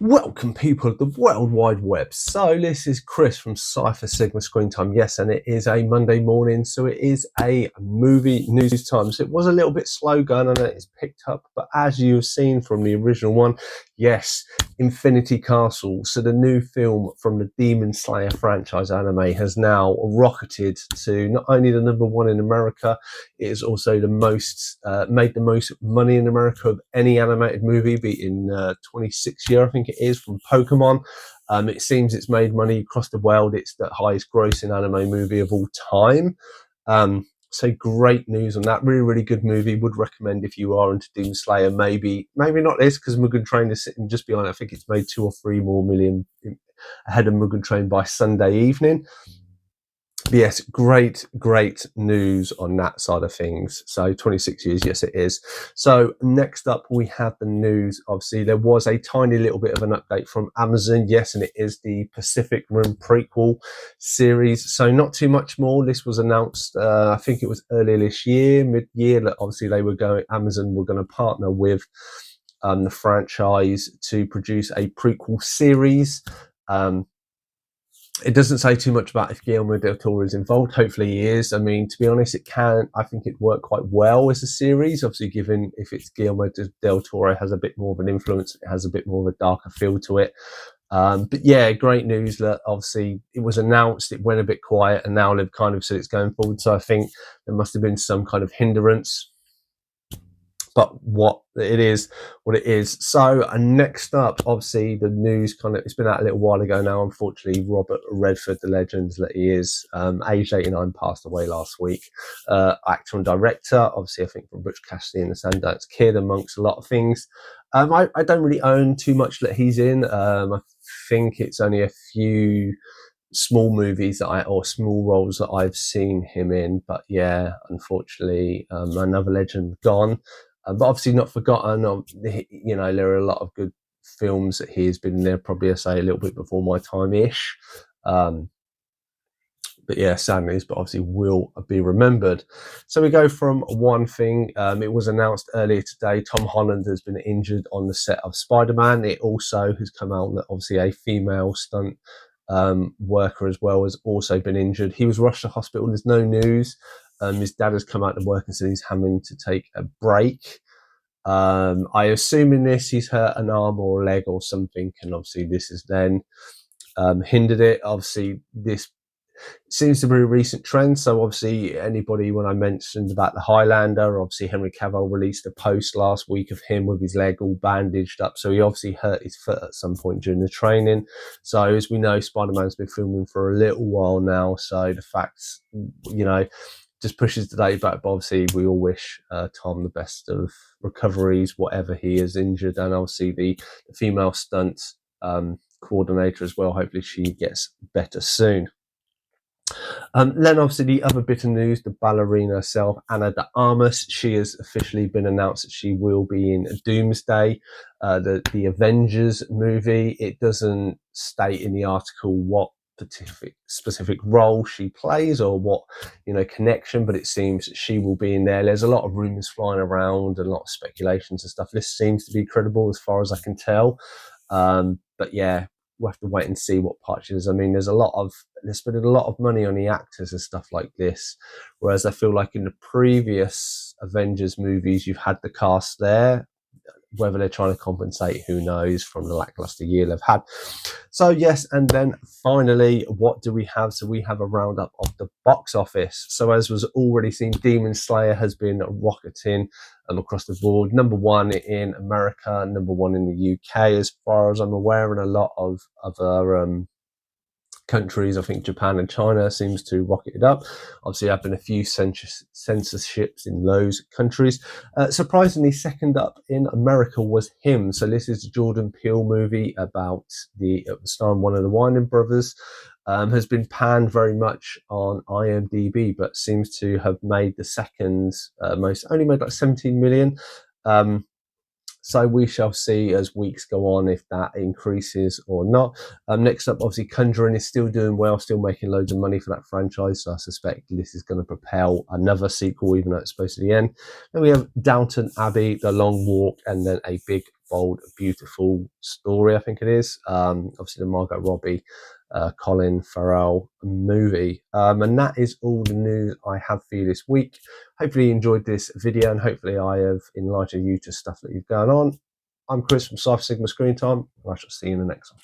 Welcome, people of the World Wide Web. So this is Chris from Cypher Sigma Screen Time. Yes, and it is a Monday morning, so it is a movie news time. So it was a little bit slow going on, it's picked up, but as you've seen from the original one, yes, Infinity Castle. So the new film from the Demon Slayer franchise anime has now rocketed to not only the #1 in America, it is also the most made the most money in America of any animated movie, be it in 26 year, I think it is, from Pokemon. It seems it's made money across the world. It's the highest grossing anime movie of all time. So great news on that. Really, really good movie. Would recommend if you are into Demon Slayer. Maybe not this, because Mugen Train is sitting just behind. I think it's made 2 or 3 more million ahead of Mugen Train by Sunday evening. Yes, great news on that side of things. So 26 years, yes it is. So next up we have the news. Obviously there was a tiny little bit of an update from Amazon. Yes, and it is the Pacific Rim prequel series. So not too much more. This was announced, I think it was earlier this year, mid-year, that obviously Amazon were going to partner with the franchise to produce a prequel series. It doesn't say too much about if Guillermo del Toro is involved. Hopefully he is. I mean, to be honest, I think it worked quite well as a series. Obviously, given if it's Guillermo del Toro, has a bit more of an influence. It has a bit more of a darker feel to it. But yeah, great news that obviously it was announced, it went a bit quiet, and now they've kind of said it's going forward. So I think there must have been some kind of hindrance. But what it is. So next up, obviously the news it's been out a little while ago now. Unfortunately, Robert Redford, the legend that he is, aged 89, passed away last week. Actor and director, obviously I think from Butch Cassidy and the Sundance Kid, amongst a lot of things. I don't really own too much that he's in. I think it's only a few small movies or small roles that I've seen him in. But yeah, unfortunately, another legend gone. But obviously not forgotten. There are a lot of good films that he has been in there, probably, I say, a little bit before my time-ish. But yeah, sad news, but obviously will be remembered. So we go from one thing. It was announced earlier today, Tom Holland has been injured on the set of Spider-Man. It also has come out that obviously a female stunt worker as well has also been injured. He was rushed to hospital. There's no news. His dad has come out to work and said he's having to take a break. I assume in this he's hurt an arm or a leg or something, and obviously this has then hindered it. Obviously this seems to be a recent trend. So obviously when I mentioned about the Highlander, obviously Henry Cavill released a post last week of him with his leg all bandaged up. So he obviously hurt his foot at some point during the training. So as we know, Spider-Man's been filming for a little while now. So the facts, just pushes the date back. But obviously we all wish Tom the best of recoveries, whatever he is injured. And obviously the female stunt coordinator as well, hopefully she gets better soon. Then obviously the other bit of news, the ballerina herself, Ana de Armas, she has officially been announced that she will be in Doomsday, the Avengers movie. It doesn't state in the article what specific role she plays or what connection, but it seems she will be in there. There's a lot of rumors flying around and a lot of speculations and stuff. This seems to be credible as far as I can tell, but yeah, we'll have to wait and see what part she is. I mean, they're spending a lot of money on the actors and stuff like this, whereas I feel like in the previous Avengers movies you've had the cast there. Whether they're trying to compensate, who knows, from the lackluster year they've had. So yes, and then finally, what do we have? So we have a roundup of the box office. So as was already seen, Demon Slayer has been rocketing across the board. #1 in America, #1 in the UK, as far as I'm aware, and a lot of other countries. I think Japan and China seems to rocket it up. Obviously, there have been a few censorships in those countries. Surprisingly, second up in America was Him. So this is a Jordan Peele movie about starring one of the Weinstein brothers. Has been panned very much on IMDb, but seems to have made the second most, only made like 17 million. So we shall see as weeks go on if that increases or not. Next up, obviously, Conjuring is still doing well, still making loads of money for that franchise. So I suspect this is going to propel another sequel, even though it's supposed to be the end. Then we have Downton Abbey, The Long Walk, and then A Big bold, beautiful story, I think it is. Obviously the Margot Robbie, Colin Farrell movie. And that is all the news I have for you this week. Hopefully you enjoyed this video, and hopefully I have enlightened you to stuff that you've going on. I'm Chris from Cypher Sigma Screen Time, and I shall see you in the next one.